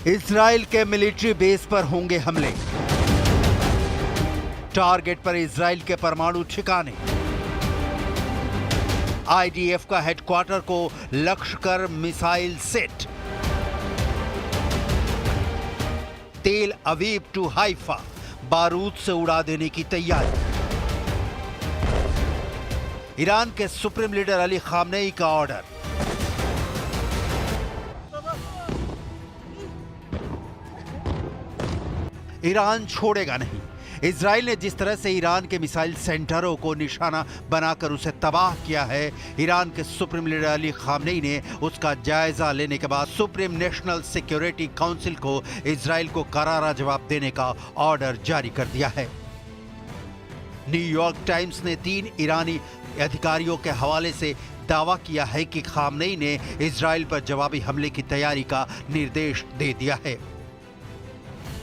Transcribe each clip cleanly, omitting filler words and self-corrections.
Israel के military base पर होंगे हमले। टारगेट पर इजराइल के परमाणु ठिकाने। आईडीएफ का हेडक्वार्टर को लक्ष्य कर मिसाइल सेट। तेल अवीव टू हाइफा बारूद से उड़ा देने की तैयारी। ईरान के सुप्रीम लीडर अली खामनेई का ऑर्डर। ईरान छोड़ेगा नहीं। इजराइल ने जिस तरह से ईरान के मिसाइल सेंटरों को निशाना बनाकर उसे तबाह किया है, ईरान के सुप्रीम लीडर अली खामनेई ने उसका जायजा लेने के बाद सुप्रीम नेशनल सिक्योरिटी काउंसिल को इजराइल को करारा जवाब देने का ऑर्डर जारी कर दिया है। न्यूयॉर्क टाइम्स ने 3 ईरानी अधिकारियों के हवाले से दावा किया है कि खामनेई ने इजराइल पर जवाबी हमले की तैयारी का निर्देश दे दिया है।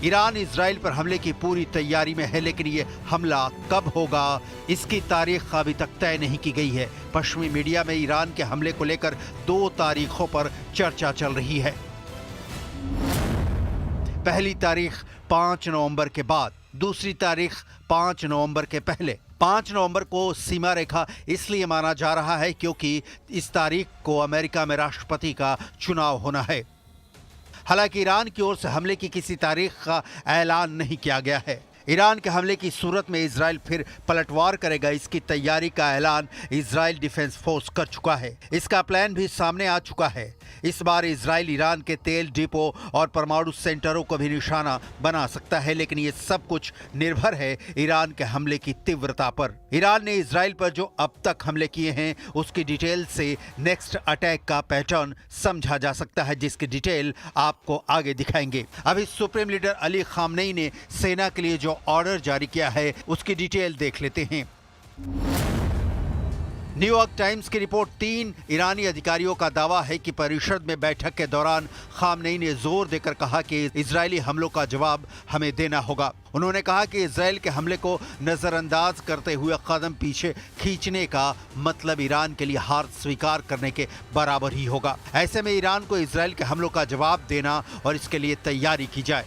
ईरान इजराइल पर हमले की पूरी तैयारी में है, लेकिन ये हमला कब होगा इसकी तारीख अभी तक तय नहीं की गई है। पश्चिमी मीडिया में ईरान के हमले को लेकर 2 तारीखों पर चर्चा चल रही है। पहली तारीख 5 नवंबर के बाद, दूसरी तारीख 5 नवंबर के पहले। 5 नवंबर को सीमा रेखा इसलिए माना जा रहा है क्योंकि इस तारीख को अमेरिका में राष्ट्रपति का चुनाव होना है। हालांकि ईरान की ओर से हमले की किसी तारीख का ऐलान नहीं किया गया है। ईरान के हमले की सूरत में इजराइल फिर पलटवार करेगा, इसकी तैयारी का ऐलान इजराइल डिफेंस फोर्स कर चुका है। इसका प्लान भी सामने आ चुका है। इस बार इजराइल ईरान के तेल डिपो और परमाणु सेंटरों को भी निशाना बना सकता है, लेकिन ये सब कुछ निर्भर है ईरान के हमले की तीव्रता पर। ईरान ने इजराइल पर जो अब तक हमले किए हैं उसकी डिटेल से नेक्स्ट अटैक का पैटर्न समझा जा सकता है, जिसकी डिटेल आपको आगे दिखाएंगे। अभी सुप्रीम लीडर अली खामनेई ने सेना के लिए जो ऑर्डर जारी किया है उसकी डिटेल देख लेते हैं। न्यूयॉर्क टाइम्स की रिपोर्ट 3 ईरानी अधिकारियों का दावा है कि परिषद में बैठक के दौरान खामनेई ने जोर देकर कहा कि इजरायली हमलों का जवाब हमें देना होगा। उन्होंने कहा कि इजराइल के हमले को नजरअंदाज करते हुए कदम पीछे खींचने का मतलब ईरान के लिए हार स्वीकार करने के बराबर ही होगा। ऐसे में ईरान को इजराइल के हमलों का जवाब देना और इसके लिए तैयारी की जाए।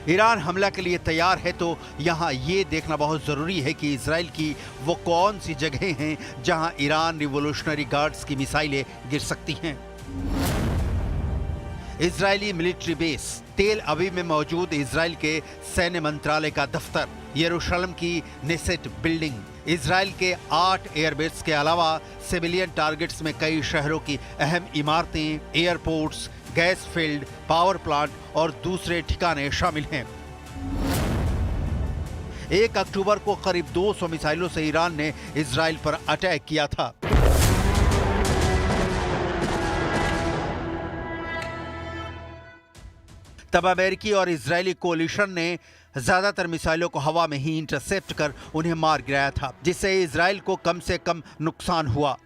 ईरान हमला के लिए तैयार है तो यहाँ ये देखना बहुत ज़रूरी है कि इजराइल की वो कौन सी जगहें हैं जहाँ ईरान रिवॉल्यूशनरी गार्ड्स की मिसाइलें गिर सकती हैं। इजरायली मिलिट्री बेस, तेल अवीव में मौजूद इजराइल के सैन्य मंत्रालय का दफ्तर, यरूशलेम की नेसेट बिल्डिंग, इजराइल के 8 एयरबेस के अलावा सिविलियन टारगेट्स में कई शहरों की अहम इमारतें, airports, gas field, power plant और दूसरे ठिकाने शामिल हैं। 1 अक्टूबर को करीब 200 मिसाइलों से ईरान ने इजराइल पर अटैक किया था। तब अमेरिकी और इजरायली कोलिशन ने ज्यादातर मिसाइलों को हवा में ही इंटरसेप्ट कर उन्हें मार गिराया था, जिससे इजराइल को कम से कम नुकसान हुआ।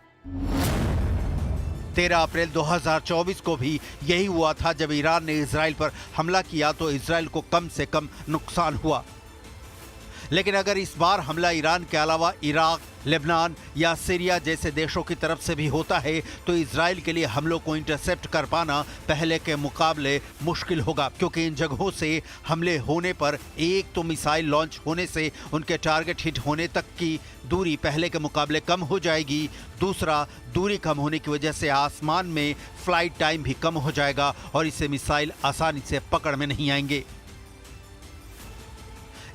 13 अप्रैल 2024 को भी यही हुआ था। जब ईरान ने इजराइल पर हमला किया तो इजराइल को कम से कम नुकसान हुआ। लेकिन अगर इस बार हमला ईरान के अलावा इराक, लेबनान या सीरिया जैसे देशों की तरफ से भी होता है तो इजराइल के लिए हमलों को इंटरसेप्ट कर पाना पहले के मुकाबले मुश्किल होगा, क्योंकि इन जगहों से हमले होने पर एक तो मिसाइल लॉन्च होने से उनके टारगेट हिट होने तक की दूरी पहले के मुकाबले कम हो जाएगी, दूसरा दूरी कम होने की वजह से आसमान में फ्लाइट टाइम भी कम हो जाएगा और इससे मिसाइल आसानी से पकड़ में नहीं आएंगे।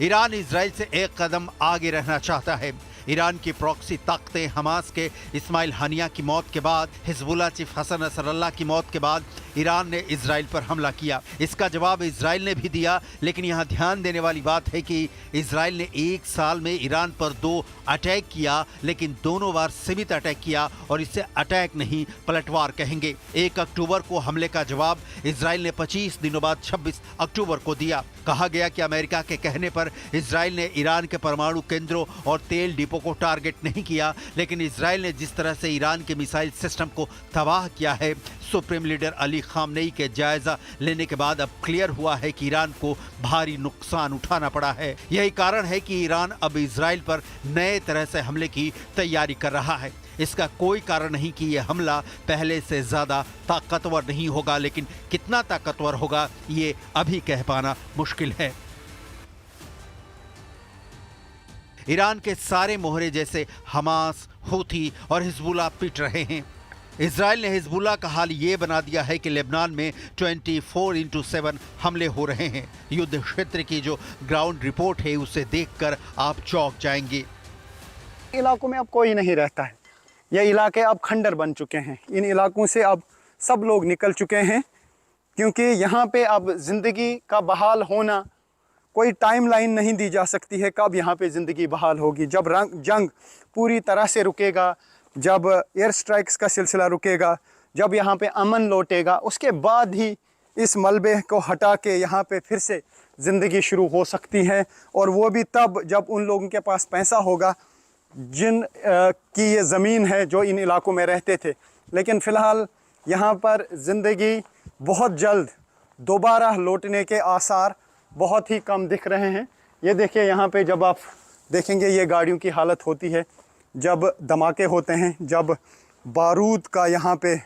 ईरान इजराइल से एक कदम आगे रहना चाहता है। ईरान की प्रॉक्सी ताकतें हमास के इस्माइल हानिया की मौत के बाद, हिजबुल्लाह चीफ हसन नसरल्लाह की मौत के बाद ईरान ने इजराइल पर हमला किया। इसका जवाब इजराइल ने भी दिया, लेकिन यहाँ ध्यान देने वाली बात है कि इजराइल ने 1 साल में ईरान पर 2 अटैक किया, लेकिन दोनों बार सीमित अटैक किया और इसे अटैक नहीं पलटवार कहेंगे। 1 अक्टूबर को हमले का जवाब इजराइल ने 25 दिनों बाद 26 अक्टूबर को दिया। कहा गया कि अमेरिका के कहने पर इजराइल ने ईरान के परमाणु केंद्रों और तेल डिपो तोपों को टारगेट नहीं किया, लेकिन इजराइल ने जिस तरह से ईरान के मिसाइल सिस्टम को तबाह किया है, सुप्रीम लीडर अली खामनेई के जायजा लेने के बाद अब क्लियर हुआ है कि ईरान को भारी नुकसान उठाना पड़ा है। यही कारण है कि ईरान अब इजराइल पर नए तरह से हमले की तैयारी कर रहा है। इसका कोई कारण नहीं कि यह हमला पहले से ज्यादा ताकतवर नहीं होगा, लेकिन कितना ताकतवर होगा ये अभी कह पाना मुश्किल है। ईरान के सारे मोहरे जैसे हमास, हूथी और हिजबुल्लाह पिट रहे हैं। इजराइल ने हिजबुल्लाह का हाल ये बना दिया है कि लेबनान में 24/7 हमले हो रहे हैं। युद्ध क्षेत्र की जो ग्राउंड रिपोर्ट है उसे देखकर आप चौंक जाएंगे। इलाकों में अब कोई नहीं रहता है। ये इलाके अब खंडर बन चुके हैं। इन इलाकों से अब सब लोग निकल चुके हैं, क्योंकि यहाँ पे अब ज़िंदगी का बहाल होना कोई टाइमलाइन नहीं दी जा सकती है कब यहाँ पे ज़िंदगी बहाल होगी। जब जंग पूरी तरह से रुकेगा, जब एयर स्ट्राइक्स का सिलसिला रुकेगा, जब यहाँ पे अमन लौटेगा, उसके बाद ही इस मलबे को हटा के यहाँ पे फिर से ज़िंदगी शुरू हो सकती है। और वो भी तब जब उन लोगों के पास पैसा होगा जिन की ये ज़मीन है जो इन इलाकों में रहते थे। लेकिन फ़िलहाल यहाँ पर ज़िंदगी बहुत जल्द दोबारा लौटने के आसार बहुत ही कम दिख रहे हैं। ये देखिए, यहाँ पे जब आप देखेंगे ये गाड़ियों की हालत होती है जब धमाके होते हैं, जब बारूद का यहाँ पे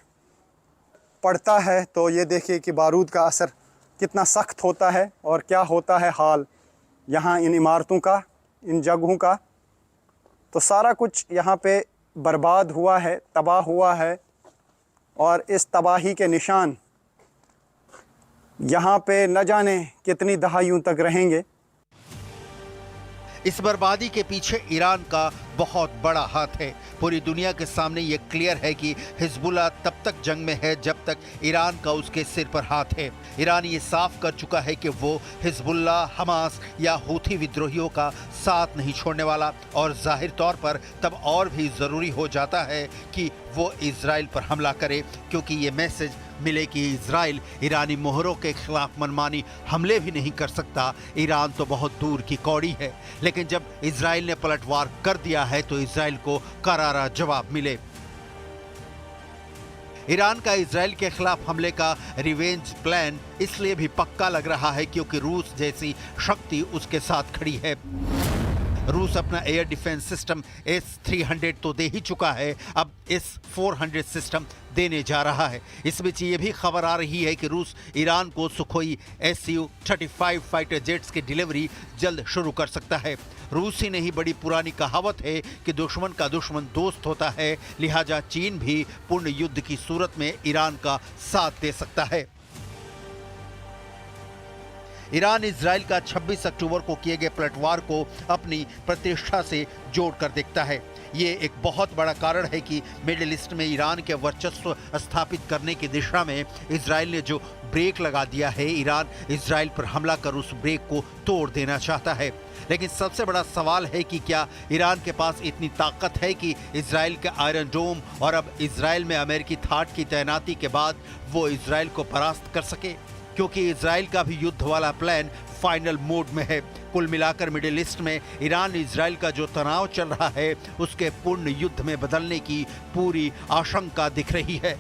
पड़ता है, तो ये देखिए कि बारूद का असर कितना सख्त होता है और क्या होता है हाल यहाँ इन इमारतों का, इन जगहों का। तो सारा कुछ यहाँ पे बर्बाद हुआ है, तबाह हुआ है, और इस तबाही के निशान यहाँ पे न जाने कितनी दहाइयों तक रहेंगे। इस बर्बादी के पीछे ईरान का बहुत बड़ा हाथ है। पूरी दुनिया के सामने ये क्लियर है कि हिजबुल्लाह तब तक जंग में है जब तक ईरान का उसके सिर पर हाथ है। ईरान ये साफ कर चुका है कि वो हिजबुल्लाह, हमास या हूथी विद्रोहियों का साथ नहीं छोड़ने वाला, और जाहिर तौर पर तब और भी ज़रूरी हो जाता है कि वो इजराइल पर हमला करे, क्योंकि ये मैसेज मिले कि इजराइल ईरानी मोहरों के खिलाफ मनमानी हमले भी नहीं कर सकता। ईरान तो बहुत दूर की कौड़ी है, लेकिन जब इजराइल ने पलटवार कर दिया है तो इजराइल को करारा जवाब मिले। ईरान का इजराइल के खिलाफ हमले का रिवेंज प्लान इसलिए भी पक्का लग रहा है क्योंकि रूस जैसी शक्ति उसके साथ खड़ी है। रूस अपना एयर डिफेंस सिस्टम S-300 तो दे ही चुका है, अब S-400 सिस्टम देने जा रहा है। इस बीच ये भी खबर आ रही है कि रूस ईरान को सुखोई Su-35 फाइटर जेट्स की डिलीवरी जल्द शुरू कर सकता है। रूस ही नहीं, बड़ी पुरानी कहावत है कि दुश्मन का दुश्मन दोस्त होता है, लिहाजा चीन भी पूर्ण युद्ध की सूरत में ईरान का साथ दे सकता है। ईरान इजराइल का 26 अक्टूबर को किए गए पलटवार को अपनी प्रतिष्ठा से जोड़कर देखता है। ये एक बहुत बड़ा कारण है कि मिडिल ईस्ट में ईरान के वर्चस्व स्थापित करने की दिशा में इजराइल ने जो ब्रेक लगा दिया है, ईरान इजराइल पर हमला कर उस ब्रेक को तोड़ देना चाहता है। लेकिन सबसे बड़ा सवाल है कि क्या ईरान के पास इतनी ताकत है कि इजराइल के आयरन डोम और अब इजराइल में अमेरिकी थाट की तैनाती के बाद वो इजराइल को परास्त कर सके, क्योंकि इजराइल का भी युद्ध वाला प्लान फाइनल मोड में है। कुल मिलाकर मिडिल ईस्ट में ईरान इजराइल का जो तनाव चल रहा है उसके पूर्ण युद्ध में बदलने की पूरी आशंका दिख रही है।